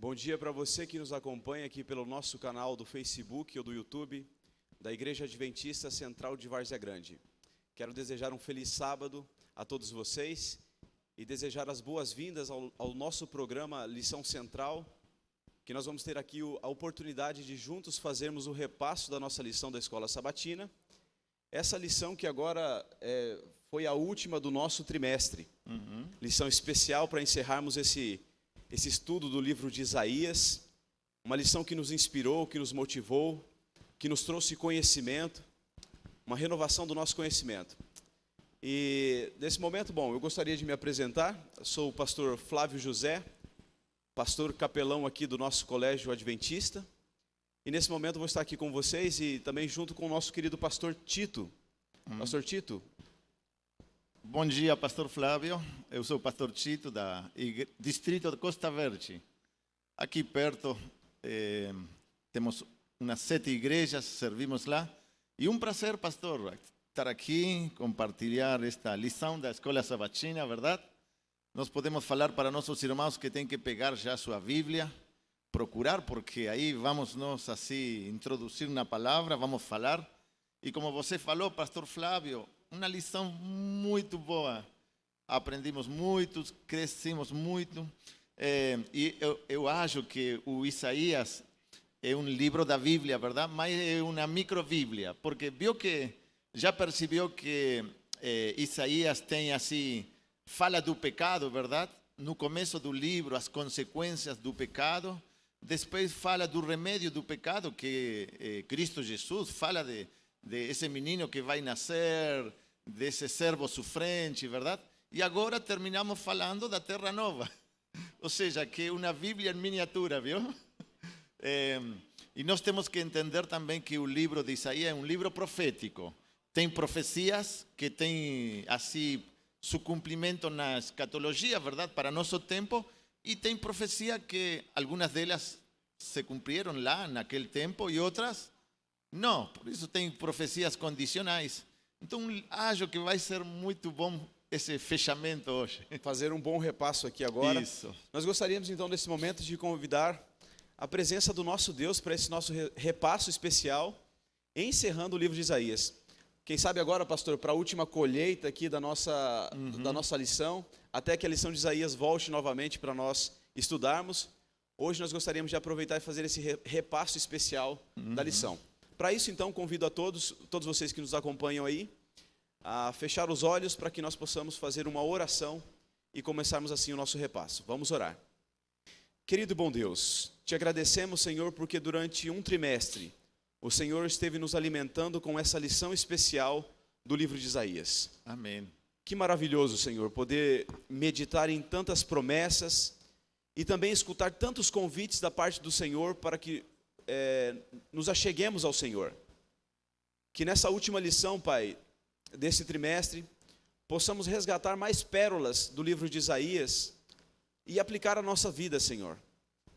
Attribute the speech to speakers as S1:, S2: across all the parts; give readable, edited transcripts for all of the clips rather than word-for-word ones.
S1: Bom dia para você que nos acompanha aqui pelo nosso canal do Facebook ou do YouTube da Igreja Adventista Central de Várzea Grande. Quero desejar um feliz sábado a todos vocês e desejar as boas-vindas ao nosso programa Lição Central, que nós vamos ter aqui a oportunidade de juntos fazermos o repasso da nossa lição da Escola Sabatina. Essa lição que agora foi a última do nosso trimestre. Lição especial para encerrarmos esse estudo do livro de Isaías, uma lição que nos inspirou, que nos motivou, que nos trouxe conhecimento, uma renovação do nosso conhecimento. E nesse momento, eu gostaria de me apresentar. Eu sou o pastor Flávio José, pastor capelão aqui do nosso colégio adventista. E nesse momento vou estar aqui com vocês e também junto com o nosso querido pastor Tito. Pastor Tito.
S2: Bom dia, pastor Flávio. Eu sou o pastor Tito, da distrito de Costa Verde. Aqui perto temos umas 7 igrejas, servimos lá. E um prazer, pastor, estar aqui, compartilhar esta lição da Escola Sabatina, verdade? Nós podemos falar para nossos irmãos que têm que pegar já a sua Bíblia, procurar, porque aí vamos nós assim introduzir na palavra, vamos falar. E como você falou, pastor Flávio, uma lição muito boa. Aprendemos muito, crescemos muito. E eu acho que o Isaías é um livro da Bíblia, verdade? Mas é uma microbíblia, porque já percebeu que Isaías tem assim, fala do pecado, verdade? No começo do livro, as consequências do pecado. Depois fala do remédio do pecado, que é Cristo Jesus. Fala de esse menino que vai nascer, desse servo sofrente, verdade? E agora terminamos falando da Terra Nova. Ou seja, que é uma Bíblia em miniatura, viu? E nós temos que entender também que o livro de Isaías é um livro profético. Tem profecias que têm assim seu cumprimento na escatologia, verdade? Para nosso tempo. E tem profecia que algumas delas se cumpriram lá naquele tempo e outras não. Por isso tem profecias condicionais. Então acho que vai ser muito bom esse fechamento hoje.
S1: Fazer um bom repasso aqui agora.
S2: Isso.
S1: Nós gostaríamos então nesse momento de convidar a presença do nosso Deus para esse nosso repasso especial, encerrando o livro de Isaías. Quem sabe agora, pastor, para a última colheita aqui da nossa lição, até que a lição de Isaías volte novamente para nós estudarmos. Hoje nós gostaríamos de aproveitar e fazer esse repasso especial da lição. Para isso, então, convido a todos vocês que nos acompanham aí, a fechar os olhos para que nós possamos fazer uma oração e começarmos assim o nosso repasso. Vamos orar. Querido e bom Deus, te agradecemos, Senhor, porque durante um trimestre o Senhor esteve nos alimentando com essa lição especial do livro de Isaías.
S2: Amém.
S1: Que maravilhoso, Senhor, poder meditar em tantas promessas e também escutar tantos convites da parte do Senhor para que nos acheguemos ao Senhor. Que nessa última lição, Pai, desse trimestre, possamos resgatar mais pérolas do livro de Isaías e aplicar a nossa vida, Senhor.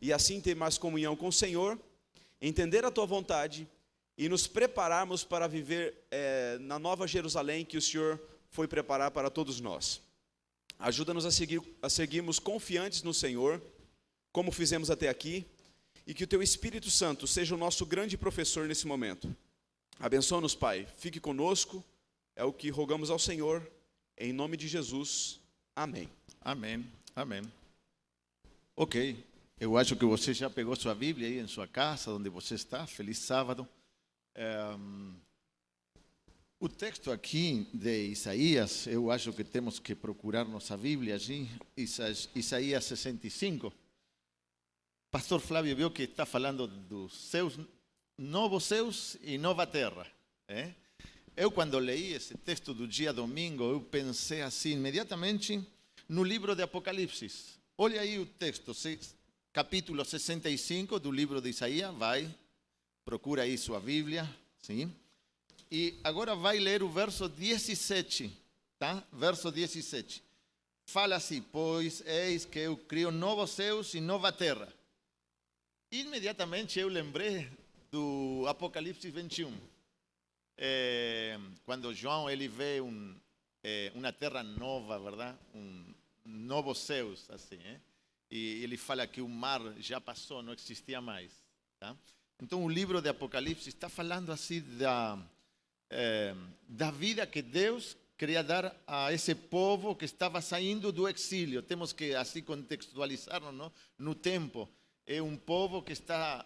S1: E assim ter mais comunhão com o Senhor, entender a Tua vontade e nos prepararmos para viver na nova Jerusalém que o Senhor foi preparar para todos nós. Ajuda-nos a seguirmos confiantes no Senhor, como fizemos até aqui, e que o Teu Espírito Santo seja o nosso grande professor nesse momento. Abençoa-nos, Pai. Fique conosco. É o que rogamos ao Senhor, em nome de Jesus. Amém.
S2: Amém. Amém. Ok. Eu acho que você já pegou sua Bíblia aí em sua casa, onde você está. Feliz sábado. O texto aqui de Isaías, eu acho que temos que procurar nossa Bíblia aqui. Isaías 65. Pastor Flávio viu que está falando dos seus, novos céus e nova terra. Eu, quando leí esse texto do dia domingo, eu pensei assim, imediatamente, no livro de Apocalipse. Olha aí o texto, capítulo 65 do livro de Isaías, procura aí sua Bíblia, sim? E agora vai ler o verso 17, tá? Verso 17. Fala assim, pois eis que eu crio novos céus e nova terra. Imediatamente eu lembrei do Apocalipse 21. Quando João ele vê uma terra nova, verdade? Novos céus, assim, e ele fala que o mar já passou, não existia mais. Tá? Então o livro de Apocalipse está falando assim da vida que Deus queria dar a esse povo que estava saindo do exílio. Temos que assim contextualizar-nos, não? No tempo. É um povo que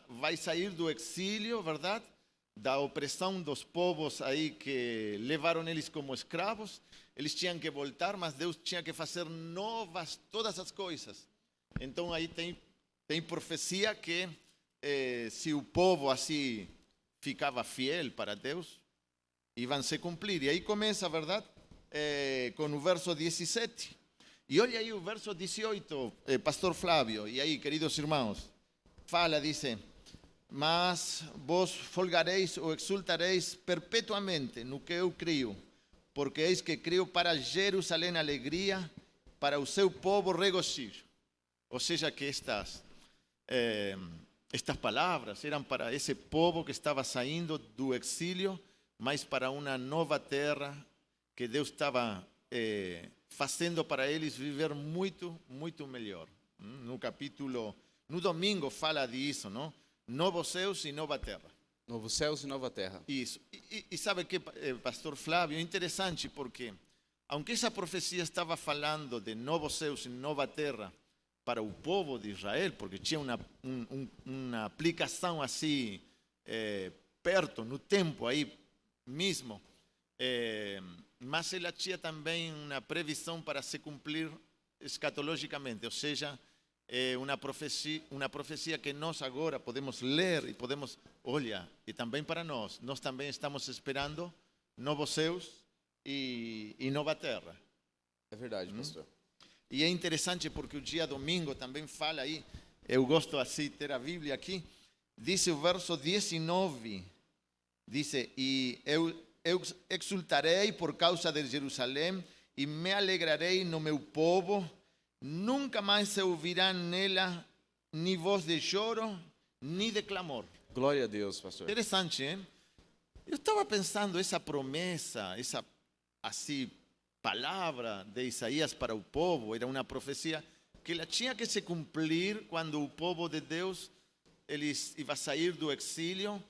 S2: vai sair do exílio, verdade? Da opressão dos povos aí que levaram eles como escravos. Eles tinham que voltar, mas Deus tinha que fazer novas todas as coisas. Então aí tem profecia que se o povo assim ficava fiel para Deus, iam se cumprir. E aí começa, verdade? Com o verso 17. E olha aí o verso 18, pastor Flávio. E aí, queridos irmãos, fala, diz: mas vos folgareis ou exultareis perpetuamente no que eu crio, porque eis que crio para Jerusalém alegria, para o seu povo regocijo. Ou seja, que estas palavras eram para esse povo que estava saindo do exílio, mas para uma nova terra que Deus estava fazendo para eles viver muito, muito melhor. No domingo fala disso, não? Novos céus e nova terra.
S1: Novos céus e nova terra.
S2: Isso. E sabe que, pastor Flávio, é interessante porque, aunque essa profecia estava falando de novos céus e nova terra para o povo de Israel, porque tinha uma aplicação assim, perto, no tempo aí mesmo, mas ela tinha também uma previsão para se cumprir escatologicamente, ou seja, uma profecia que nós agora podemos ler e podemos, olha, e também para nós também estamos esperando novos céus e nova terra.
S1: É verdade, pastor.
S2: E é interessante porque o dia domingo também fala aí, eu gosto assim de ter a Bíblia aqui, diz o verso 19, diz: e eu exultarei por causa de Jerusalém e me alegrarei no meu povo, nunca mais se ouvirá nela nem voz de choro, nem de clamor.
S1: Glória a Deus, pastor.
S2: Interessante, hein? Eu estava pensando essa promessa, essa assim palavra de Isaías para o povo, era uma profecia que ela tinha que se cumprir quando o povo de Deus eles ia sair do exílio,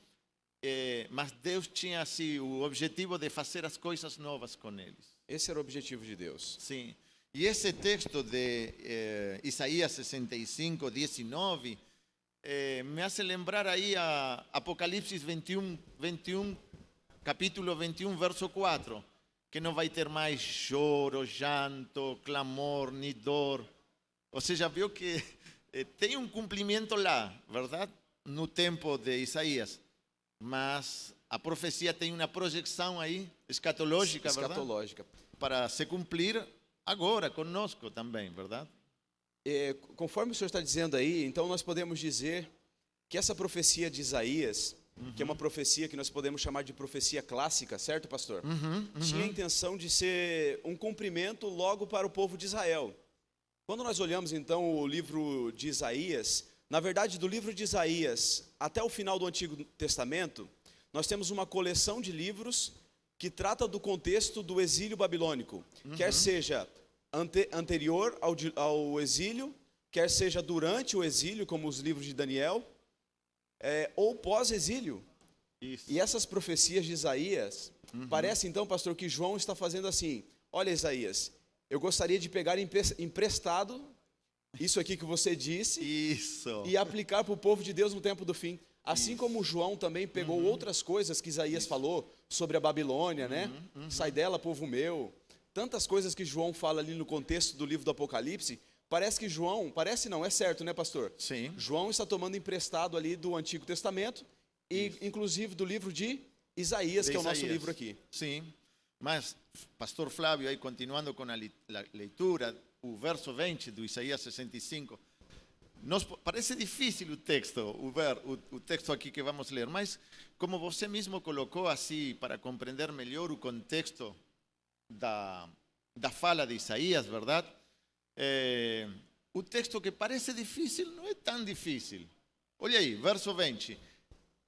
S2: mas Deus tinha assim o objetivo de fazer as coisas novas com eles.
S1: Esse era o objetivo de Deus.
S2: Sim. E esse texto de Isaías 65, 19, me hace lembrar aí a Apocalipse 21, capítulo 21, verso 4, que não vai ter mais choro, llanto, clamor, nem dor. Ou seja, viu que tem um cumprimento lá, verdade? No tempo de Isaías. Mas a profecia tem uma projeção aí, escatológica,
S1: escatológica,
S2: verdade? Para se cumprir agora, conosco também, verdade?
S1: Conforme o senhor está dizendo aí, então nós podemos dizer que essa profecia de Isaías, que é uma profecia que nós podemos chamar de profecia clássica, certo, pastor? Tinha a intenção de ser um cumprimento logo para o povo de Israel. Quando nós olhamos então o livro de Isaías, na verdade do livro de Isaías até o final do Antigo Testamento, nós temos uma coleção de livros que trata do contexto do exílio babilônico, quer seja anterior ao exílio, quer seja durante o exílio, como os livros de Daniel, ou pós-exílio. E essas profecias de Isaías, parece então, pastor, que João está fazendo assim: olha, Isaías, eu gostaria de pegar emprestado isso aqui que você disse e aplicar para o povo de Deus no tempo do fim. Assim como João também pegou outras coisas que Isaías falou sobre a Babilônia, né? Sai dela, povo meu. Tantas coisas que João fala ali no contexto do livro do Apocalipse. Parece que João, parece não, é certo, né, pastor?
S2: Sim.
S1: João está tomando emprestado ali do Antigo Testamento e inclusive do livro de Isaías, que é o nosso livro aqui.
S2: Sim. Mas, pastor Flávio, aí continuando com a leitura, o verso 20 do Isaías 65, parece difícil o texto, o texto aqui que vamos ler, mas como você mesmo colocou assim, para compreender melhor o contexto da fala de Isaías, verdade? O texto que parece difícil não é tão difícil. Olha aí, verso 20.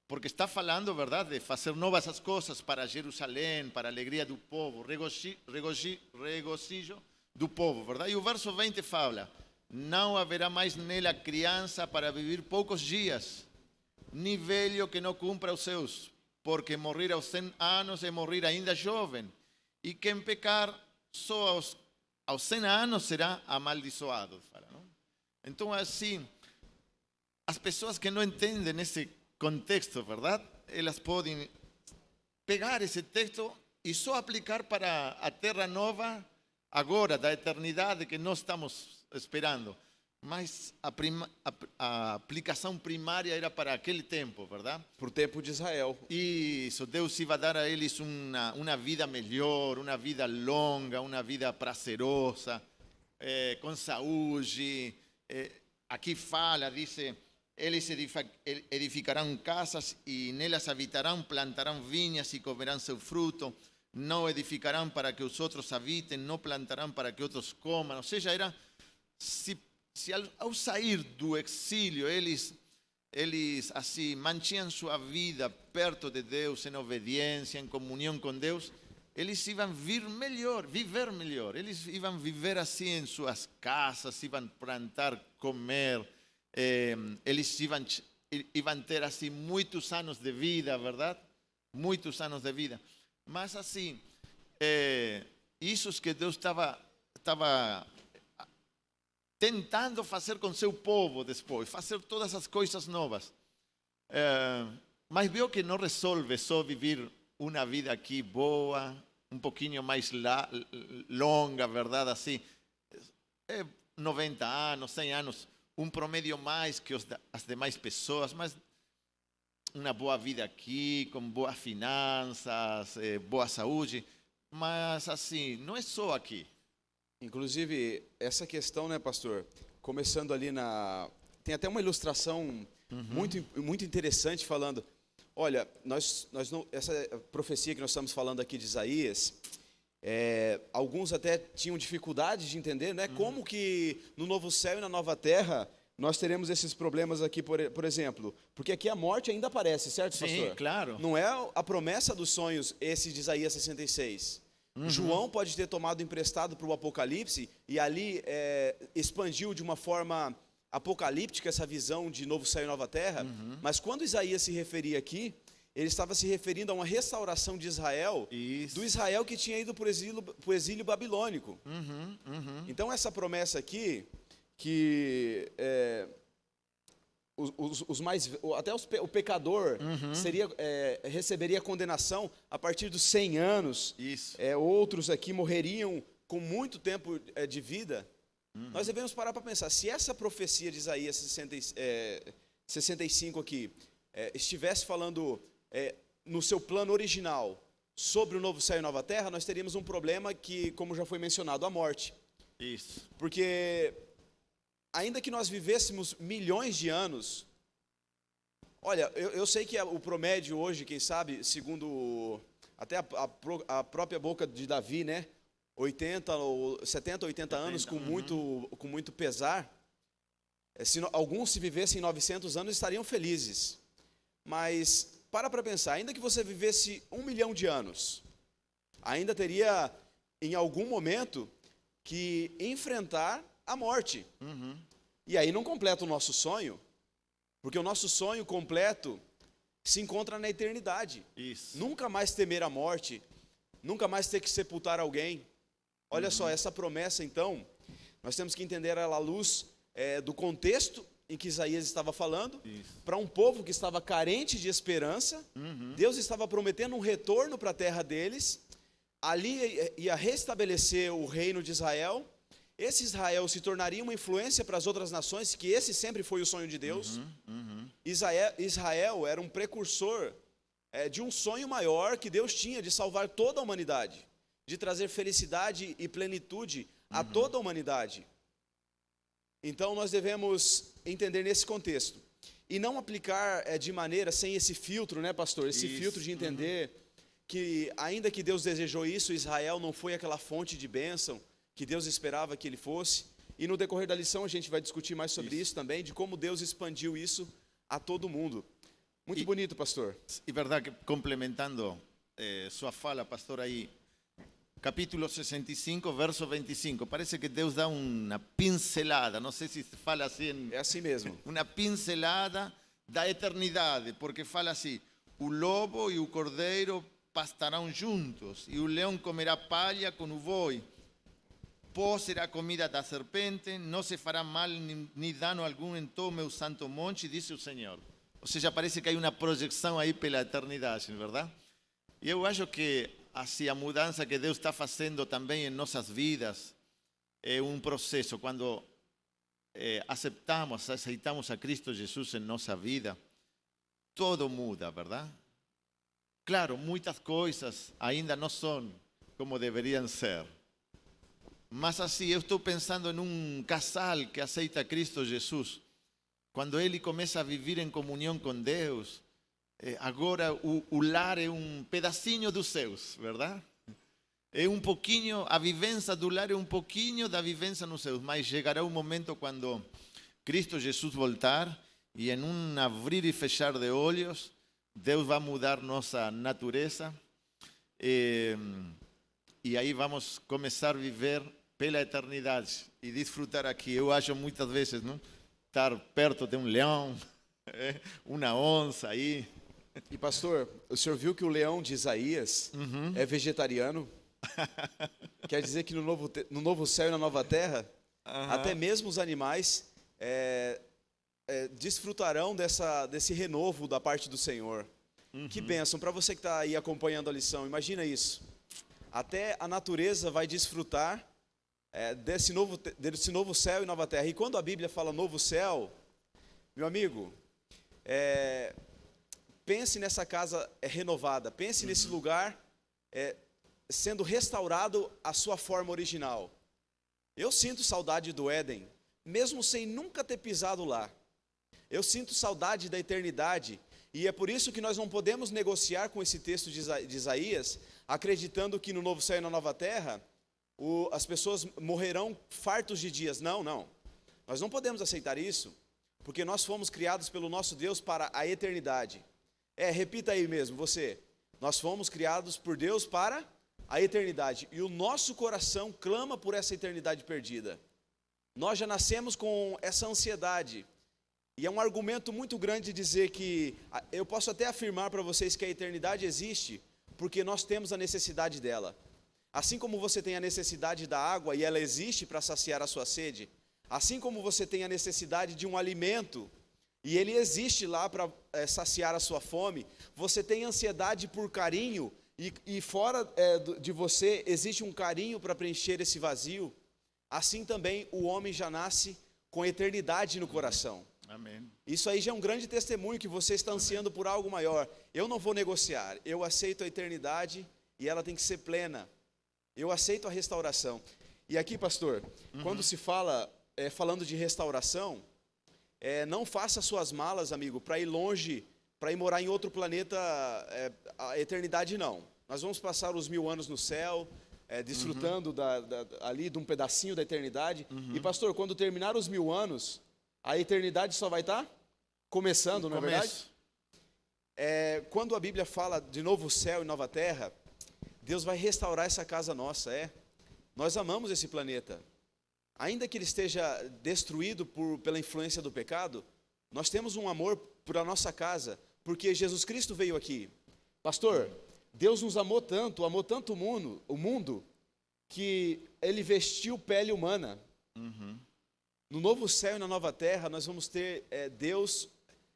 S2: Porque está falando, verdade, de fazer novas as coisas para Jerusalém, para a alegria do povo, regozijo do povo, verdade? E o verso 20 fala: não haverá mais nela criança para viver poucos dias, nem velho que não cumpra os seus, porque morrer aos 100 anos é morrer ainda jovem, e quem pecar só aos 100 anos será amaldiçoado. Fala, não? Então, assim, as pessoas que não entendem esse contexto, verdade? Elas podem pegar esse texto e só aplicar para a terra nova agora, da eternidade que nós estamos esperando. Mas a aplicação primária era para aquele tempo, verdade?
S1: Para o tempo de Israel.
S2: Isso, Deus ia dar a eles uma vida melhor, uma vida longa, uma vida prazerosa, com saúde. Aqui fala, diz, eles edificarão casas e nelas habitarão, plantarão vinhas e comerão seu fruto. Não edificarão para que os outros habitem, não plantarão para que outros comam. Ou seja, era se ao sair do exílio, eles assim mantinham sua vida perto de Deus, em obediência, em comunhão com Deus, eles iam viver melhor. Eles iam viver assim em suas casas, iam plantar, comer, eles iam ter assim muitos anos de vida, verdade? Muitos anos de vida. Mas assim, isso que Deus estava tentando fazer com seu povo depois, fazer todas as coisas novas. Mas viu que não resolve só viver uma vida aqui boa, um pouquinho mais longa, verdade? Assim, 90 anos, 100 anos, um promédio mais que as demais pessoas, mas uma boa vida aqui, com boas finanças, boa saúde. Mas assim, não é só aqui.
S1: Inclusive, essa questão, né, pastor? Começando ali tem até uma ilustração muito interessante falando. Olha, nós não, essa profecia que nós estamos falando aqui de Isaías, alguns até tinham dificuldade de entender, né? Como que no novo céu e na nova terra nós teremos esses problemas aqui, por exemplo. Porque aqui a morte ainda aparece, certo, pastor?
S2: Sim, claro.
S1: Não é a promessa dos sonhos, esse de Isaías 66. João pode ter tomado emprestado para o Apocalipse e ali expandiu de uma forma apocalíptica essa visão de novo céu e nova terra, mas quando Isaías se referia aqui, ele estava se referindo a uma restauração de Israel, do Israel que tinha ido para o exílio babilônico. Então essa promessa aqui, que o pecador receberia condenação a partir dos 100 anos.
S2: Isso.
S1: Outros aqui morreriam com muito tempo de vida. Nós devemos parar para pensar, se essa profecia de Isaías 65 aqui estivesse falando no seu plano original sobre o novo céu e nova terra, nós teríamos um problema que, como já foi mencionado, a morte.
S2: Isso.
S1: Porque ainda que nós vivêssemos milhões de anos, olha, eu sei que o promédio hoje, quem sabe, segundo até a própria boca de Davi, né, 70, 80 anos com muito pesar, alguns se vivessem 900 anos estariam felizes, mas para pensar, ainda que você vivesse 1 milhão de anos, ainda teria em algum momento que enfrentar a morte. E aí não completa o nosso sonho, porque o nosso sonho completo se encontra na eternidade.
S2: Isso.
S1: Nunca mais temer a morte, nunca mais ter que sepultar alguém. Olha só, essa promessa então, nós temos que entender ela à luz do contexto em que Isaías estava falando, para um povo que estava carente de esperança. Deus estava prometendo um retorno para a terra deles, ali ia restabelecer o reino de Israel. Esse Israel se tornaria uma influência para as outras nações, que esse sempre foi o sonho de Deus. Israel era um precursor de um sonho maior que Deus tinha de salvar toda a humanidade, de trazer felicidade e plenitude a toda a humanidade. Então nós devemos entender nesse contexto e não aplicar de maneira sem esse filtro, né, pastor? Esse filtro de entender que ainda que Deus desejou isso, Israel não foi aquela fonte de bênção que Deus esperava que ele fosse. E no decorrer da lição a gente vai discutir mais sobre isso também, de como Deus expandiu isso a todo mundo. Muito bonito, pastor.
S2: E verdade que, complementando sua fala, pastor, aí, capítulo 65, verso 25. Parece que Deus dá uma pincelada, não sei se se fala assim,
S1: É assim mesmo.
S2: uma pincelada da eternidade, porque fala assim: o lobo e o cordeiro pastarão juntos, e o leão comerá palha com o boi. Pó será comida da serpente, não se fará mal ni dano algum em todo o meu santo monte, disse o Senhor. Ou seja, parece que há uma projeção aí pela eternidade, não é verdade? E eu acho que assim, a mudança que Deus está fazendo também em nossas vidas é um processo. Quando aceitamos a Cristo Jesus em nossa vida, todo muda, verdade? Claro, muitas coisas ainda não são como deveriam ser. Mas assim, eu estou pensando em um casal que aceita Cristo Jesus. Quando ele começa a viver em comunhão com Deus, agora o lar é um pedacinho dos céus, verdade? É um pouquinho, a vivência do lar é um pouquinho da vivência nos céus, mas chegará um momento quando Cristo Jesus voltar e em um abrir e fechar de olhos, Deus vai mudar nossa natureza e aí vamos começar a viver pela eternidade e desfrutar aqui. Eu acho muitas vezes, não? Estar perto de um leão, uma onça aí.
S1: E pastor, o senhor viu que o leão de Isaías é vegetariano? Quer dizer que no novo céu e na nova terra, até mesmo os animais desfrutarão desse renovo da parte do Senhor. Que bênção, para você que está aí acompanhando a lição, imagina isso. Até a natureza vai desfrutar desse novo céu e nova terra. E quando a Bíblia fala novo céu, meu amigo, pense nessa casa renovada, pense nesse lugar sendo restaurado à sua forma original. Eu sinto saudade do Éden, mesmo sem nunca ter pisado lá. Eu sinto saudade da eternidade, e é por isso que nós não podemos negociar com esse texto de Isaías, acreditando que no novo céu e na nova terra, as pessoas morrerão fartos de dias. Não, não. Nós não podemos aceitar isso, porque nós fomos criados pelo nosso Deus para a eternidade. Repita aí mesmo, você. Nós fomos criados por Deus para a eternidade, e o nosso coração clama por essa eternidade perdida. Nós já nascemos com essa ansiedade, e é um argumento muito grande dizer que, eu posso até afirmar para vocês que a eternidade existe, porque nós temos a necessidade dela. Assim como você tem a necessidade da água, e ela existe para saciar a sua sede, assim como você tem a necessidade de um alimento, e ele existe lá para saciar a sua fome, você tem ansiedade por carinho, e fora de você existe um carinho para preencher esse vazio. Assim também o homem já nasce com a eternidade no coração.
S2: Amém.
S1: Isso aí já é um grande testemunho que você está ansiando por algo maior. Eu não vou negociar, eu aceito a eternidade e ela tem que ser plena. Eu aceito a restauração. E aqui, pastor, quando se fala, falando de restauração, não faça suas malas, amigo, para ir longe, para ir morar em outro planeta, a eternidade não. Nós vamos passar os 1000 anos no céu, desfrutando ali de um pedacinho da eternidade. E pastor, quando terminar os 1000 anos, a eternidade só vai estar começando, não é verdade? Quando a Bíblia fala de novo céu e nova terra, Deus vai restaurar essa casa nossa, Nós amamos esse planeta. Ainda que ele esteja destruído pela influência do pecado, nós temos um amor por a nossa casa, porque Jesus Cristo veio aqui. Pastor, Deus nos amou tanto o mundo, que ele vestiu pele humana. No novo céu e na nova terra, nós vamos ter Deus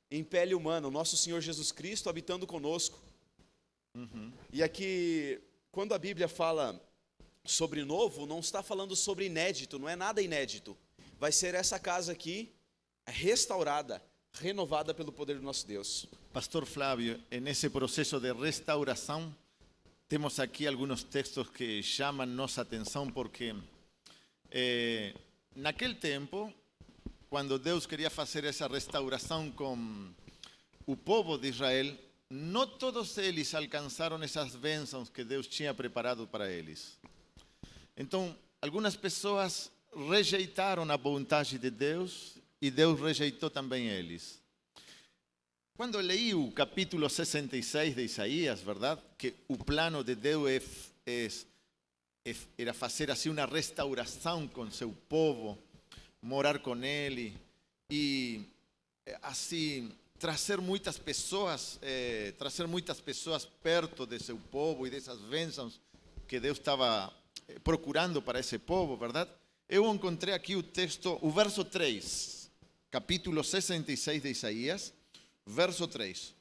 S1: em pele humana, o nosso Senhor Jesus Cristo habitando conosco. E aqui, quando a Bíblia fala sobre novo, não está falando sobre inédito, não é nada inédito. Vai ser essa casa aqui restaurada, renovada pelo poder do nosso Deus.
S2: Pastor Flávio, nesse processo de restauração, temos aqui alguns textos que chamam nossa atenção, porque naquele tempo, quando Deus queria fazer essa restauração com o povo de Israel, não todos eles alcançaram essas bênçãos que Deus tinha preparado para eles. Então, algumas pessoas rejeitaram a vontade de Deus e Deus rejeitou também eles. Quando eu li o capítulo 66 de Isaías, verdade? Que o plano de Deus é era fazer assim uma restauração com seu povo, morar com ele e assim trazer muitas pessoas perto de seu povo e dessas bênçãos que Deus estava procurando para esse povo, verdade? Eu encontrei aqui o texto, o verso 3, capítulo 66 de Isaías, verso 3.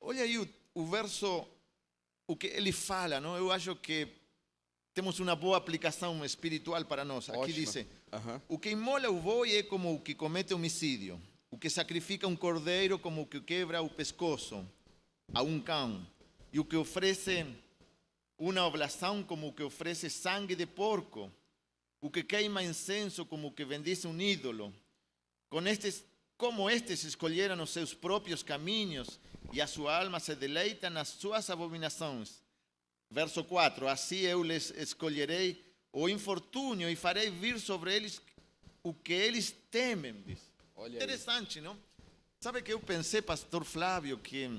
S2: Olha aí o verso, o que ele fala, não? Eu acho que temos uma boa aplicação espiritual para nós. Aqui
S1: Ótima.
S2: diz: o que imola o boi é como o que comete homicídio, o que sacrifica um cordeiro como o que quebra o pescoço a um cão, e o que oferece uma oblação como o que oferece sangue de porco, o que queima incenso como o que bendice um ídolo. Como estes escolheram os seus próprios caminhos e a sua alma se deleita nas suas abominações. Verso 4, assim eu lhes escolherei o infortúnio e farei vir sobre eles o que eles temem. Diz.
S1: Olha
S2: Interessante, não? Sabe que eu pensei, pastor Flávio, que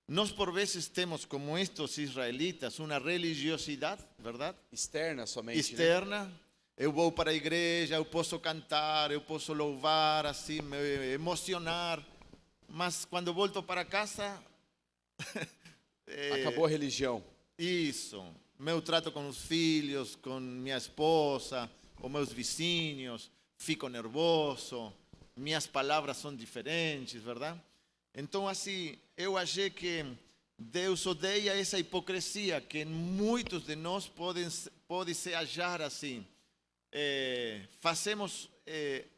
S2: nós por vezes temos como estes israelitas uma religiosidade, verdade?
S1: Externa somente,
S2: Externa. Eu vou para a igreja, eu posso cantar, eu posso louvar, assim, me emocionar, mas quando volto para casa...
S1: Acabou a religião.
S2: Isso, meu trato com os filhos, com minha esposa, com meus vizinhos, fico nervoso, minhas palavras são diferentes, verdade? Então, assim, eu achei que Deus odeia essa hipocrisia que muitos de nós podem se achar assim. Fazemos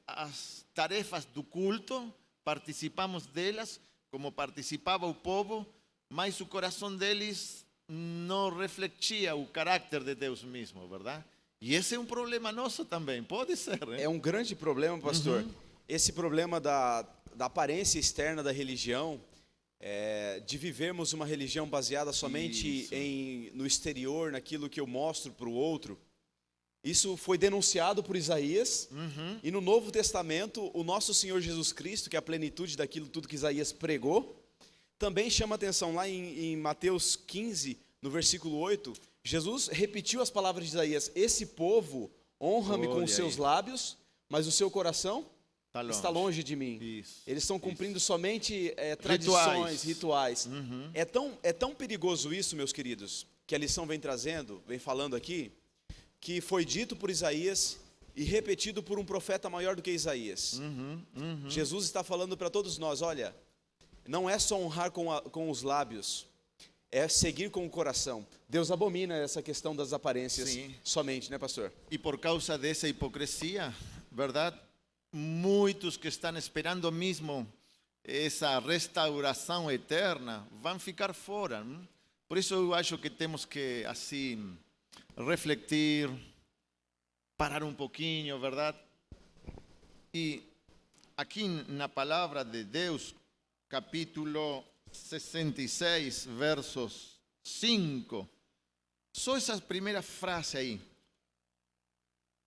S2: as tarefas do culto, participamos delas, como participava o povo, mas o coração deles não refletia o caráter de Deus mesmo, verdade? E esse é um problema nosso também, pode ser, né?
S1: É um grande problema, pastor. Esse problema da aparência externa da religião, de vivermos uma religião baseada somente no exterior, naquilo que eu mostro para o outro. Isso foi denunciado por Isaías, e no Novo Testamento, o nosso Senhor Jesus Cristo, que é a plenitude daquilo tudo que Isaías pregou, também chama atenção lá em Mateus 15, no versículo 8, Jesus repetiu as palavras de Isaías: esse povo honra-me com os seus lábios, mas o seu coração está longe de mim.
S2: Isso,
S1: eles estão cumprindo somente tradições, rituais. É tão perigoso isso, meus queridos, que a lição vem trazendo, vem falando aqui, que foi dito por Isaías e repetido por um profeta maior do que Isaías. Jesus está falando para todos nós: olha, não é só honrar com os lábios, é seguir com o coração. Deus abomina essa questão das aparências somente, né, pastor?
S2: E por causa dessa hipocrisia, verdade? Muitos que estão esperando mesmo essa restauração eterna vão ficar fora. Por isso eu acho que temos que, assim, refletir, parar um pouquinho, verdade? E aqui na palavra de Deus, capítulo 66, versos 5. Só essa primeira frase aí.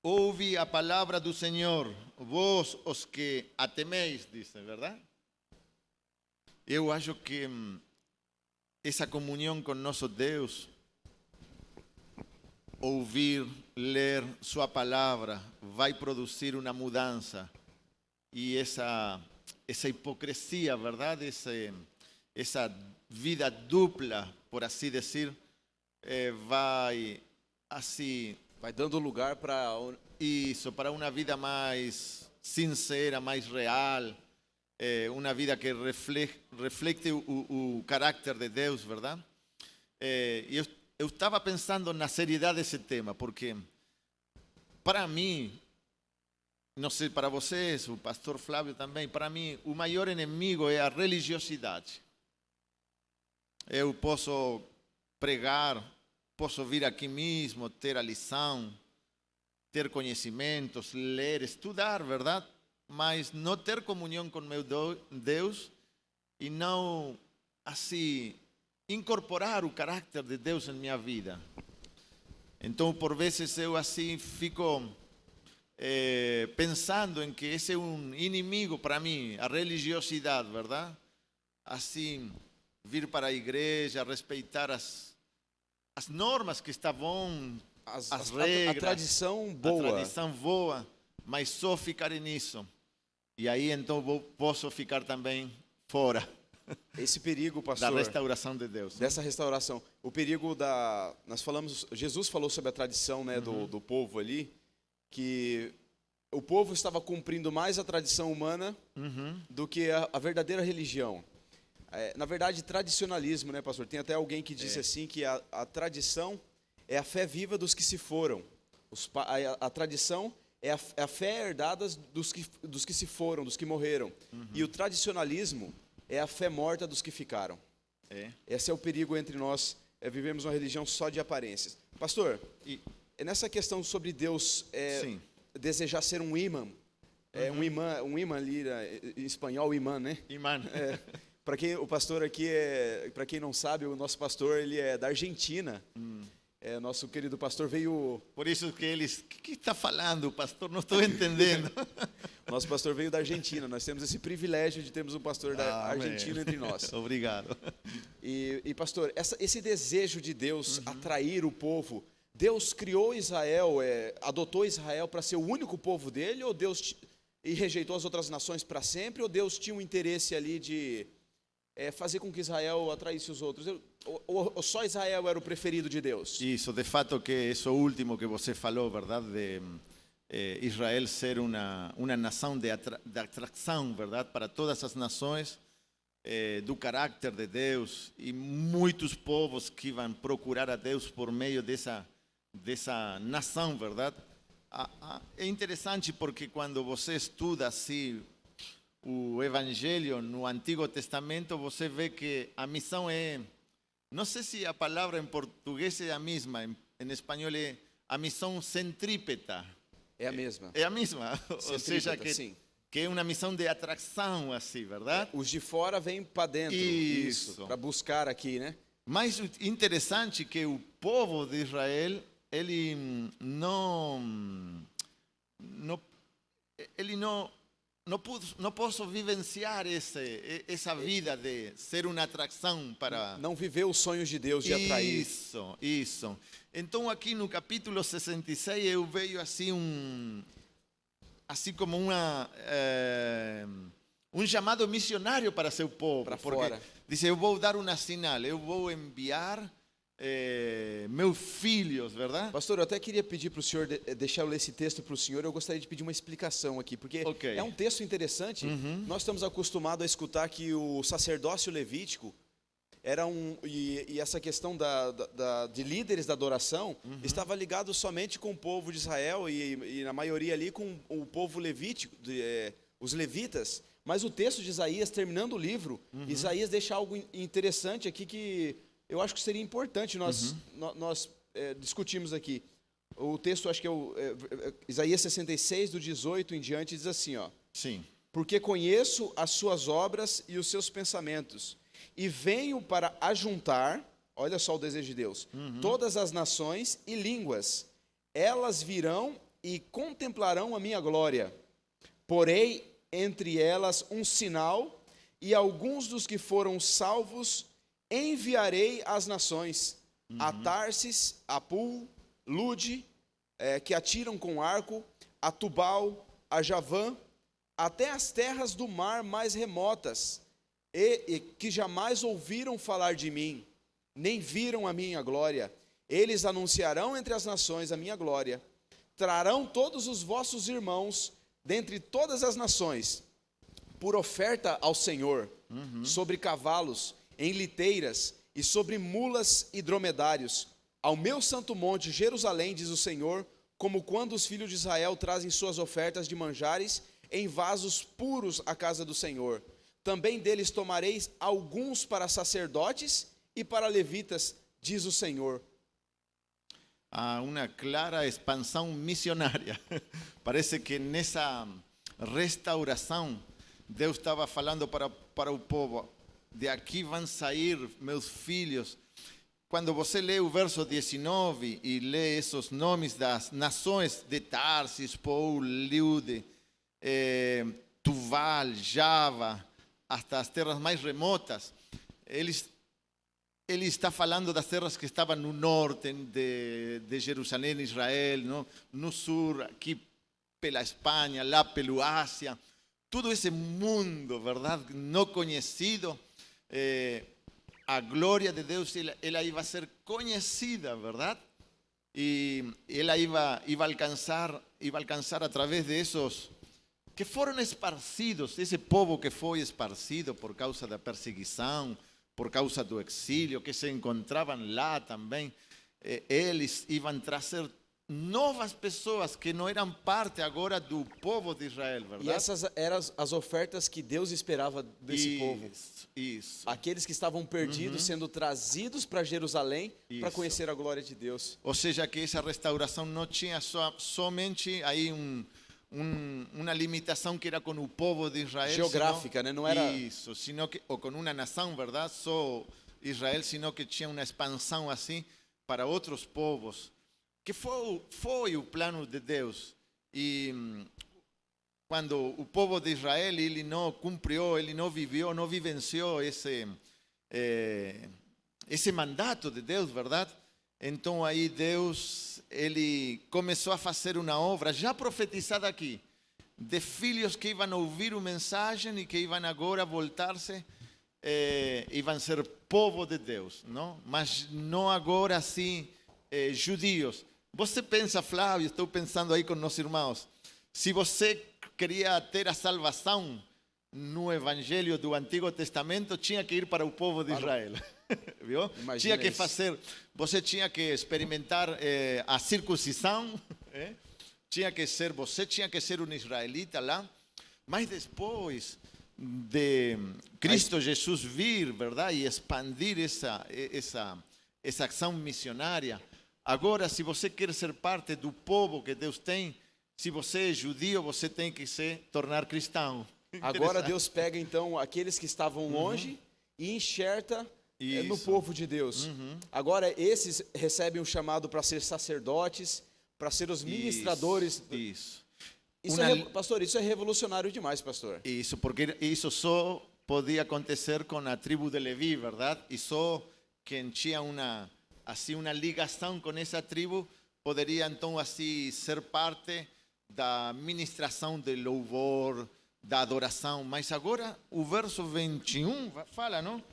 S2: Ouve a palavra do Senhor, vós os que a temeis, diz, verdade? Eu acho que essa comunhão com nosso Deus, ouvir, ler sua palavra, vai produzir uma mudança. E essa hipocrisia, verdade? Essa vida dupla, por assim dizer, vai assim...
S1: Vai dando lugar para...
S2: Isso, para uma vida mais sincera, mais real, uma vida que reflete o caráter de Deus, verdade? Eu estava pensando na seriedade desse tema, porque para mim, não sei para vocês, o pastor Flávio também, para mim o maior inimigo é a religiosidade. Eu posso pregar, posso vir aqui mesmo, ter a lição, ter conhecimentos, ler, estudar, verdade? Mas não ter comunhão com meu Deus e não, assim, incorporar o caráter de Deus em minha vida. Então, por vezes, eu assim fico pensando em que esse é um inimigo para mim, a religiosidade, verdade? Assim, vir para a igreja, respeitar as as normas que estavam, as
S1: a
S2: regras,
S1: tradição
S2: a
S1: boa.
S2: tradição boa, mas só ficar nisso. E aí então posso ficar também fora
S1: Esse perigo,
S2: da
S1: pastor,
S2: restauração de Deus.
S1: dessa restauração. O perigo nós falamos, Jesus falou sobre a tradição, né, do povo ali, que o povo estava cumprindo mais a tradição humana do que a verdadeira religião. Na verdade, tradicionalismo, né, pastor? Tem até alguém que disse assim que a tradição é a fé viva dos que se foram. A tradição é a fé herdada dos que se foram, dos que morreram. E o tradicionalismo é a fé morta dos que ficaram. Esse é o perigo entre nós, vivemos uma religião só de aparências. Pastor, nessa questão sobre Deus
S2: Sim.
S1: desejar ser um imã, um imã ali, em espanhol, imã, né?
S2: Imã.
S1: Para quem o pastor aqui para quem não sabe, o nosso pastor ele é da Argentina. Nosso querido pastor veio.
S2: Por isso que eles, o que está falando, pastor? Não estou entendendo.
S1: Nosso pastor veio da Argentina. Nós temos esse privilégio de termos um pastor da Argentina entre nós.
S2: Obrigado.
S1: E pastor, esse desejo de Deus atrair o povo, Deus criou Israel, adotou Israel para ser o único povo dele, ou Deus e rejeitou as outras nações para sempre, ou Deus tinha um interesse ali de fazer com que Israel atraísse os outros? Ou só Israel era o preferido de Deus?
S2: Isso, de fato que isso último que você falou, verdade, de Israel ser uma nação de atração, verdade, para todas as nações, do caráter de Deus, e muitos povos que vão procurar a Deus por meio dessa nação, verdade? É interessante porque quando você estuda assim o Evangelho no Antigo Testamento, você vê que a missão não sei se a palavra em português é a mesma, em espanhol é a missão centrípeta.
S1: É a mesma.
S2: É a mesma, ou seja,
S1: sim.
S2: que é uma missão de atração, assim, verdade?
S1: Os de fora vêm para dentro,
S2: Isso.
S1: para buscar aqui, né?
S2: Mas o interessante é que o povo de Israel, ele não posso vivenciar essa vida de ser uma atração para...
S1: Não viveu os sonhos de Deus de atrair.
S2: Isso. Então aqui no capítulo 66 eu vejo assim como um chamado missionário para seu povo.
S1: Para
S2: porque
S1: fora.
S2: diz, eu vou dar uma sinal, eu vou enviar meus filhos, verdade?
S1: Pastor, eu até queria pedir para o senhor, deixar eu ler esse texto para o senhor, eu gostaria de pedir uma explicação aqui, porque é um texto interessante. Nós estamos acostumados a escutar que o sacerdócio levítico era e essa questão de líderes da adoração estava ligado somente com o povo de Israel e na maioria ali com o povo levítico, os levitas. Mas o texto de Isaías, terminando o livro, Isaías deixa algo interessante aqui que eu acho que seria importante nós discutirmos aqui. O texto, acho que Isaías 66, do 18 em diante, diz assim, ó.
S2: Sim.
S1: Porque conheço as suas obras e os seus pensamentos, e venho para ajuntar, olha só o desejo de Deus, todas as nações e línguas. Elas virão e contemplarão a minha glória. Porém, entre elas um sinal, e alguns dos que foram salvos enviarei às nações, a Tarsis, a Pul, Lude, que atiram com arco, a Tubal, a Javã, até as terras do mar mais remotas, e que jamais ouviram falar de mim, nem viram a minha glória. Eles anunciarão entre as nações a minha glória, trarão todos os vossos irmãos dentre todas as nações, por oferta ao Senhor, sobre cavalos, em liteiras e sobre mulas e dromedários, ao meu santo monte Jerusalém, diz o Senhor, como quando os filhos de Israel trazem suas ofertas de manjares em vasos puros à casa do Senhor. Também deles tomareis alguns para sacerdotes e para levitas, diz o Senhor.
S2: Há uma clara expansão missionária. Parece que nessa restauração, Deus estava falando para o povo, de aqui vão sair meus filhos. Quando você lê o verso 19 e lê esses nomes das nações de Tarsis, Pul, Lude, Tuval, Java, até as terras mais remotas, eles ele está falando das terras que estavam no norte de Jerusalém, Israel, no sul, aqui pela Espanha, lá pelo Ásia, todo esse mundo, verdade, não conhecido, a glória de Deus, ela ia ser conhecida, verdade? E ela ia alcançar através de esos que foram esparcidos, esse povo que foi esparcido por causa da perseguição, por causa do exílio, que se encontravam lá também, eles iam trazer novas pessoas que não eram parte agora do povo de Israel, verdade?
S1: E essas eram as ofertas que Deus esperava desse povo.
S2: Isso.
S1: Aqueles que estavam perdidos sendo trazidos para Jerusalém para
S2: Isso.
S1: conhecer a glória de Deus.
S2: Ou seja, que essa restauração não tinha somente aí uma limitação que era com o povo de Israel.
S1: Geográfica, né? Não era...
S2: Isso, sino que, ou com uma nação, verdade? Só Israel, sino que tinha uma expansão assim para outros povos. Que foi o plano de Deus. E quando o povo de Israel ele não cumpriu, ele não viveu, não vivenciou esse mandato de Deus, verdade? Então aí Deus, ele começou a fazer uma obra já profetizada aqui, de filhos que iam ouvir a mensagem e que iam agora voltar-se, iam ser povo de Deus, não? Mas não agora assim, judeus. Você pensa, Flávio, estou pensando aí com nossos irmãos, se você queria ter a salvação no evangelho do Antigo Testamento, tinha que ir para o povo de Israel. Viu? Tinha que fazer, você tinha que experimentar a circuncisão, você tinha que ser um israelita lá, mas depois de Cristo Jesus vir, verdade, e expandir essa ação missionária, agora se você quer ser parte do povo que Deus tem, se você é judeu, você tem que se tornar cristão.
S1: Agora Deus pega então aqueles que estavam longe e enxerta no povo de Deus. Agora esses recebem um chamado para ser sacerdotes, para ser os ministradores.
S2: Isso.
S1: Pastor, isso é revolucionário demais, pastor.
S2: Isso, porque isso só podia acontecer com a tribo de Levi, verdade? E só quem tinha uma ligação com essa tribo poderia então assim ser parte da ministração de louvor, da adoração. Mas agora o verso 21 fala, não?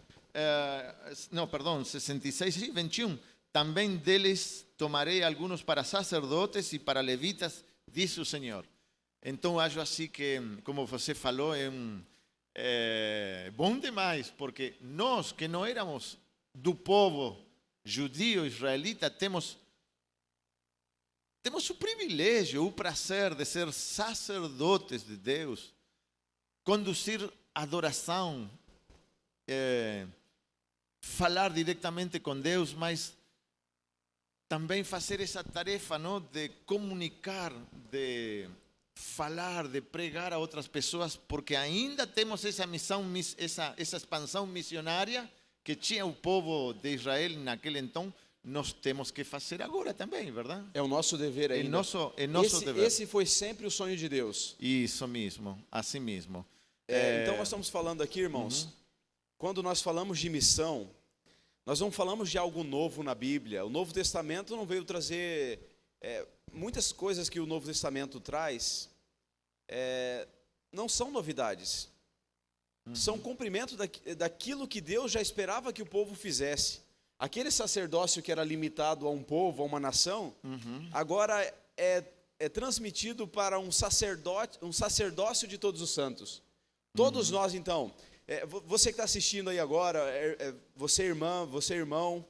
S2: 66 e 21. Também deles tomarei alguns para sacerdotes e para levitas, diz o Senhor. Então acho assim que, como você falou, é bom demais, porque nós que não éramos do povo judeu, israelita, temos o privilégio, o prazer de ser sacerdotes de Deus, conduzir adoração, falar diretamente com Deus, mas também fazer essa tarefa, não, de comunicar, de falar, de pregar a outras pessoas, porque ainda temos essa missão, essa expansão missionária que tinha o povo de Israel naquele então, nós temos que fazer agora também, verdade?
S1: É o nosso dever ainda.
S2: É nosso dever.
S1: Esse foi sempre o sonho de Deus.
S2: Isso mesmo, assim mesmo.
S1: Então nós estamos falando aqui, irmãos, quando nós falamos de missão, nós não falamos de algo novo na Bíblia. O Novo Testamento não veio trazer muitas coisas que o Novo Testamento traz, não são novidades. São cumprimento daquilo que Deus já esperava que o povo fizesse. Aquele sacerdócio que era limitado a um povo, a uma nação, agora é transmitido para um sacerdócio de todos os santos. Todos nós, então, você que está assistindo aí agora, você irmã, você irmão,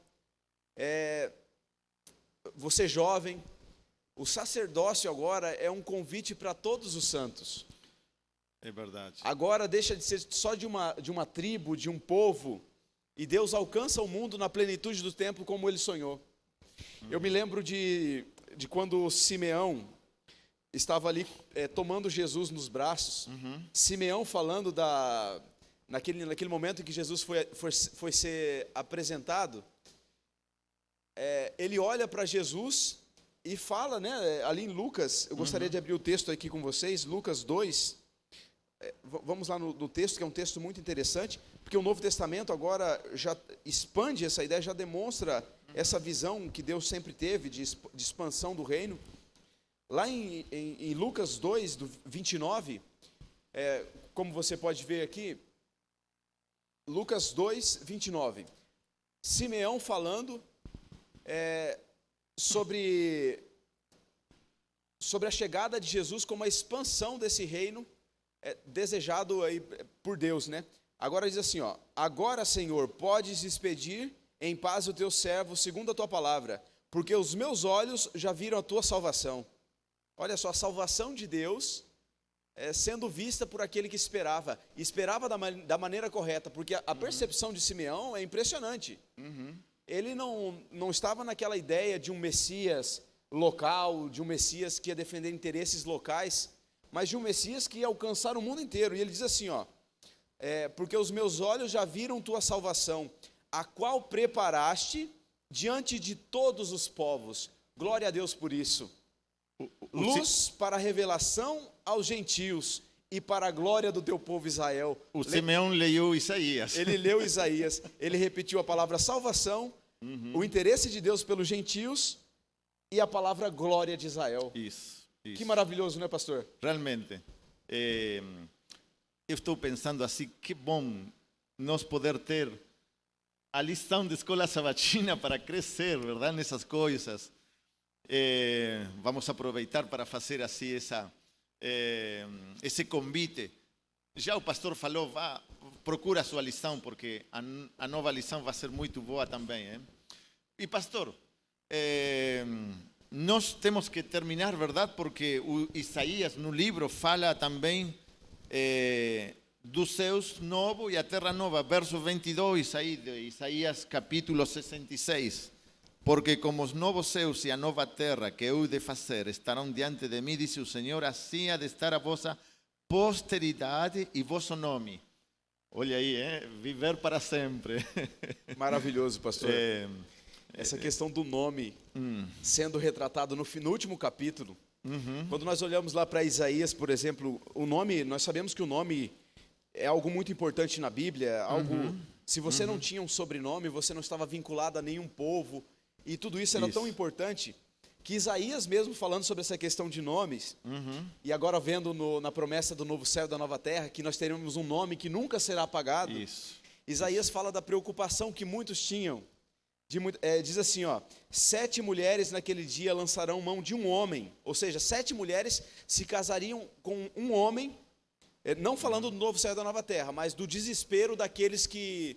S1: você jovem, o sacerdócio agora é um convite para todos os santos.
S2: É verdade.
S1: Agora deixa de ser só de uma tribo, de um povo, e Deus alcança o mundo na plenitude do tempo como Ele sonhou. Eu me lembro de quando Simeão estava ali tomando Jesus nos braços. Simeão falando naquele momento em que Jesus foi ser apresentado, ele olha para Jesus e fala, né, ali em Lucas, eu gostaria de abrir o texto aqui com vocês, Lucas 2, vamos lá no texto, que é um texto muito interessante, porque o Novo Testamento agora já expande essa ideia, já demonstra essa visão que Deus sempre teve de expansão do reino. Lá em Lucas 2, do 29, como você pode ver aqui, Lucas 2, 29, Simeão falando sobre a chegada de Jesus como a expansão desse reino desejado aí por Deus, né? Agora diz assim, ó: agora, Senhor, podes despedir em paz o teu servo segundo a tua palavra, porque os meus olhos já viram a tua salvação. Olha só, a salvação de Deus sendo vista por aquele que esperava da maneira correta, porque a percepção de Simeão é impressionante. Ele não estava naquela ideia de um Messias local, de um Messias que ia defender interesses locais, mas de um Messias que ia alcançar o mundo inteiro. E ele diz assim, ó: porque os meus olhos já viram tua salvação, a qual preparaste diante de todos os povos. Glória a Deus por isso. Luz para a revelação aos gentios e para a glória do teu povo Israel.
S2: O Simeão leu Isaías.
S1: Ele leu Isaías, ele repetiu a palavra salvação, o interesse de Deus pelos gentios e a palavra glória de Israel.
S2: Isso.
S1: Que maravilhoso, não é, pastor?
S2: Realmente. Eu estou pensando assim, que bom nós poder ter a lição de escola sabatina para crescer, verdade, nessas coisas. Vamos aproveitar para fazer assim esse convite. Já o pastor falou, procura a sua lição, porque a nova lição vai ser muito boa também. E pastor, nós temos que terminar, verdade? Porque o Isaías no livro fala também dos céus novos e a terra nova, verso 22 aí de Isaías capítulo 66. Porque como os novos céus e a nova terra que eu de fazer estarão diante de mim, diz o Senhor, assim há de estar a vossa posteridade e vosso nome. Olha aí, viver para sempre.
S1: Maravilhoso, pastor. Essa questão do nome sendo retratado no último capítulo. Quando nós olhamos lá para Isaías, por exemplo, o nome, nós sabemos que o nome é algo muito importante na Bíblia. Se você não tinha um sobrenome, você não estava vinculado a nenhum povo. E tudo isso era tão importante que Isaías mesmo falando sobre essa questão de nomes, e agora vendo na promessa do novo céu e da nova terra, que nós teremos um nome que nunca será apagado, Isaías fala da preocupação que muitos tinham. Diz assim, ó: 7 mulheres naquele dia lançarão mão de um homem, ou seja, 7 mulheres se casariam com um homem, não falando do novo céu e da nova terra, mas do desespero daqueles que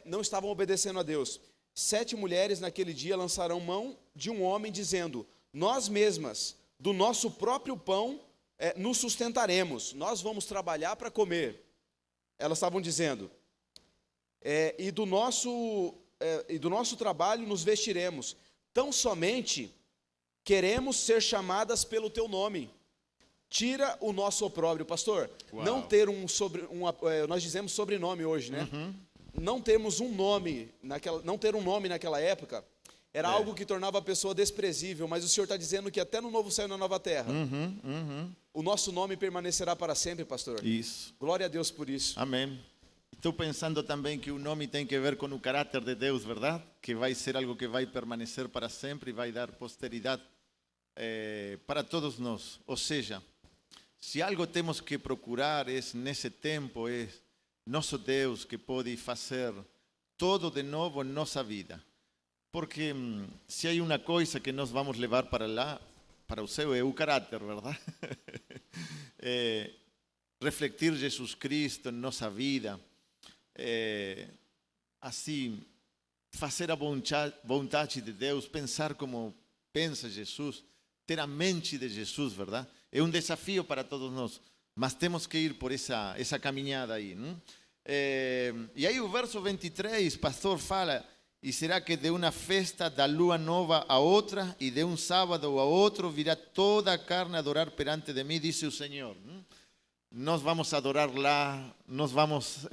S1: não estavam obedecendo a Deus. 7 mulheres naquele dia lançarão mão de um homem, dizendo: nós mesmas, do nosso próprio pão, nos sustentaremos, nós vamos trabalhar para comer. Elas estavam dizendo, e do nosso trabalho nos vestiremos, tão somente queremos ser chamadas pelo teu nome. Tira o nosso opróbrio, pastor.
S2: Uau.
S1: Não ter nós dizemos sobrenome hoje, né? Não termos um nome, não ter um nome naquela época, era algo que tornava a pessoa desprezível, mas o Senhor está dizendo que até no novo céu e na nova terra, o nosso nome permanecerá para sempre, pastor.
S2: Isso.
S1: Glória a Deus por isso.
S2: Amém. Estou pensando também que o nome tem que ver com o caráter de Deus, verdade? Que vai ser algo que vai permanecer para sempre e vai dar posteridade para todos nós. Ou seja, se algo temos que procurar nesse tempo, nosso Deus que pode fazer todo de novo em nossa vida. Porque se há uma coisa que nós vamos levar para lá, para o céu, é o caráter, verdade? Refletir Jesus Cristo em nossa vida, assim, fazer a vontade de Deus, pensar como pensa Jesus, ter a mente de Jesus, verdade? É um desafio para todos nós. Mas temos que ir por essa caminhada aí. Não? E aí o verso 23, pastor, fala: e será que de uma festa da lua nova a outra, e de um sábado a outro, virá toda a carne a adorar perante de mim, disse o Senhor. Nós vamos adorar lá, nós vamos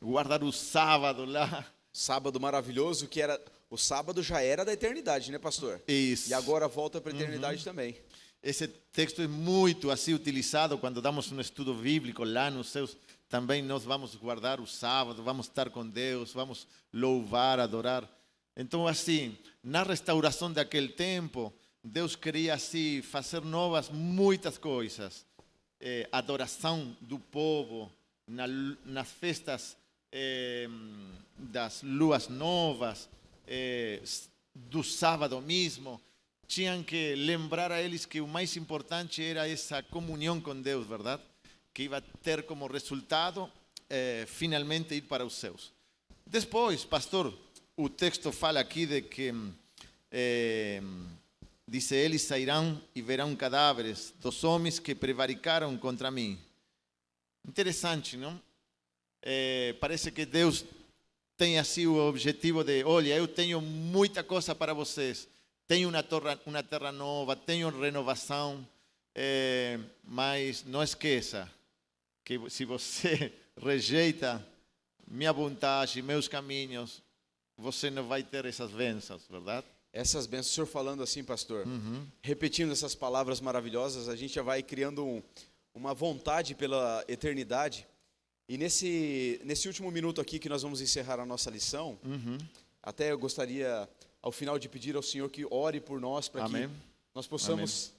S2: guardar o sábado lá.
S1: Sábado maravilhoso, que era... O sábado já era da eternidade, né, pastor?
S2: Isso.
S1: E agora volta para a eternidade também.
S2: Esse texto é muito assim utilizado quando damos um estudo bíblico lá nos céus. Também nós vamos guardar o sábado, vamos estar com Deus, vamos louvar, adorar. Então, assim, na restauração daquele tempo, Deus queria assim fazer novas muitas coisas. Adoração do povo, nas festas das luas novas, do sábado mesmo. Tinham que lembrar a eles que o mais importante era essa comunhão com Deus, verdade? Que ia ter como resultado, finalmente, ir para os céus. Depois, pastor, o texto fala aqui de que, diz, eles sairão e verão cadáveres dos homens que prevaricaram contra mim. Interessante, não? Parece que Deus tem assim o objetivo de, olha, eu tenho muita coisa para vocês. Tenho uma terra nova, tenho renovação, mas não esqueça que se você rejeita minha vontade, meus caminhos, você não vai ter essas bênçãos, verdade?
S1: Essas bênçãos, o senhor falando assim, pastor, repetindo essas palavras maravilhosas, a gente já vai criando uma vontade pela eternidade. E nesse último minuto aqui que nós vamos encerrar a nossa lição, até eu gostaria, ao final, de pedir ao Senhor que ore por nós, para que nós possamos,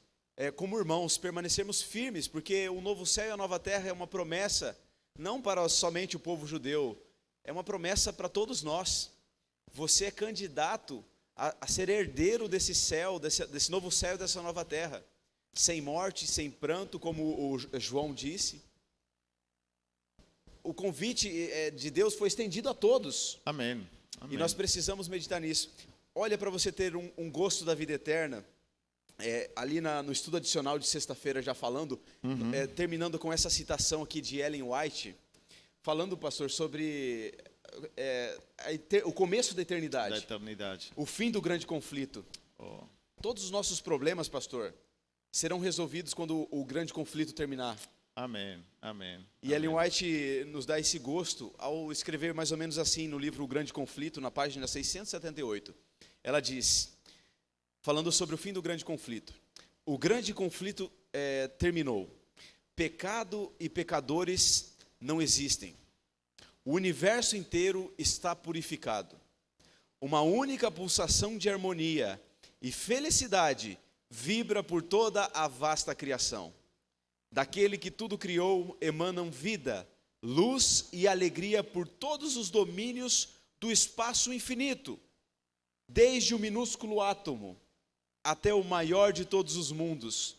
S1: como irmãos, permanecermos firmes, porque o novo céu e a nova terra é uma promessa, não para somente o povo judeu, é uma promessa para todos nós. Você é candidato a ser herdeiro desse céu, desse novo céu e dessa nova terra, sem morte, sem pranto, como o João disse. O convite de Deus foi estendido a todos.
S2: Amém.
S1: E nós precisamos meditar nisso. Olha, para você ter um gosto da vida eterna, ali no estudo adicional de sexta-feira, já falando, terminando com essa citação aqui de Ellen White, falando, pastor, sobre o começo da eternidade. O fim do grande conflito. Todos os nossos problemas, pastor, serão resolvidos quando o grande conflito terminar.
S2: Amém, amém.
S1: E Ellen White nos dá esse gosto ao escrever mais ou menos assim no livro O Grande Conflito, na página 678. Ela diz, falando sobre o fim do grande conflito: o grande conflito terminou. Pecado e pecadores não existem. O universo inteiro está purificado. Uma única pulsação de harmonia e felicidade vibra por toda a vasta criação. Daquele que tudo criou emanam vida, luz e alegria por todos os domínios do espaço infinito, desde o minúsculo átomo até o maior de todos os mundos.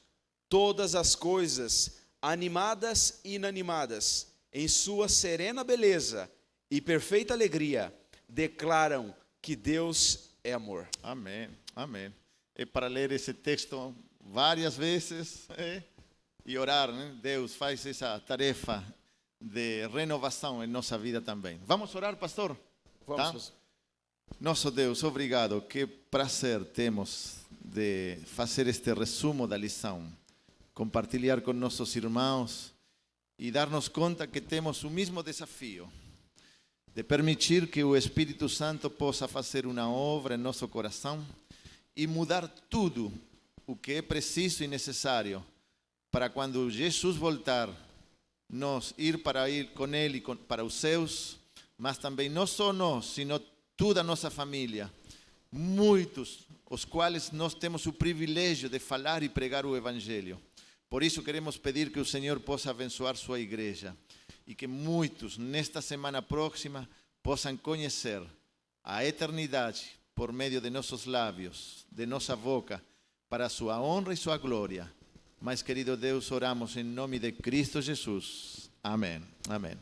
S1: Todas as coisas, animadas e inanimadas, em sua serena beleza e perfeita alegria, declaram que Deus é amor.
S2: Amém, amém. É para ler esse texto várias vezes, e orar, né? Deus faz essa tarefa de renovação em nossa vida também. Vamos orar, pastor?
S1: Vamos.
S2: Tá? Nosso Deus, obrigado. Que prazer temos de fazer este resumo da lição, compartilhar com nossos irmãos e dar-nos conta que temos o mesmo desafio de permitir que o Espírito Santo possa fazer uma obra em nosso coração e mudar tudo o que é preciso e necessário para quando Jesus voltar, nós ir com Ele para os céus, mas também não só nós, sino toda a nossa família, muitos, os quais nós temos o privilégio de falar e pregar o Evangelho. Por isso queremos pedir que o Senhor possa abençoar sua igreja e que muitos, nesta semana próxima, possam conhecer a eternidade por meio de nossos lábios, de nossa boca, para a sua honra e sua glória. Mas, querido Deus, oramos em nome de Cristo Jesus. Amém. Amém.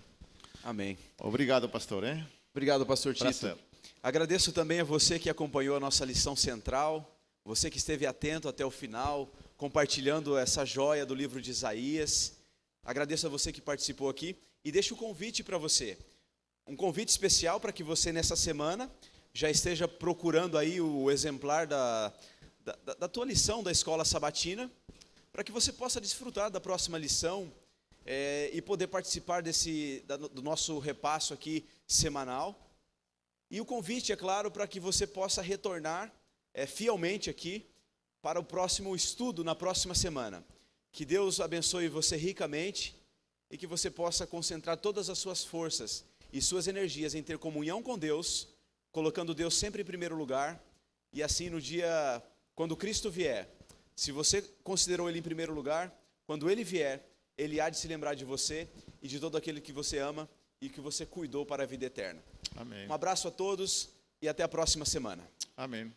S1: Amém.
S2: Obrigado, pastor.
S1: Obrigado, pastor Tito.
S2: Prazer.
S1: Agradeço também a você que acompanhou a nossa lição central, você que esteve atento até o final, compartilhando essa joia do livro de Isaías. Agradeço a você que participou aqui e deixo o convite para você. Um convite especial para que você, nessa semana, já esteja procurando aí o exemplar da tua lição da escola sabatina, para que você possa desfrutar da próxima lição e poder participar do nosso repasso aqui semanal. E o convite, é claro, para que você possa retornar fielmente aqui para o próximo estudo na próxima semana. Que Deus abençoe você ricamente e que você possa concentrar todas as suas forças e suas energias em ter comunhão com Deus, colocando Deus sempre em primeiro lugar, e assim no dia, quando Cristo vier, se você considerou Ele em primeiro lugar, quando Ele vier, Ele há de se lembrar de você e de todo aquele que você ama e que você cuidou para a vida eterna.
S2: Amém.
S1: Um abraço a todos e até a próxima semana.
S2: Amém.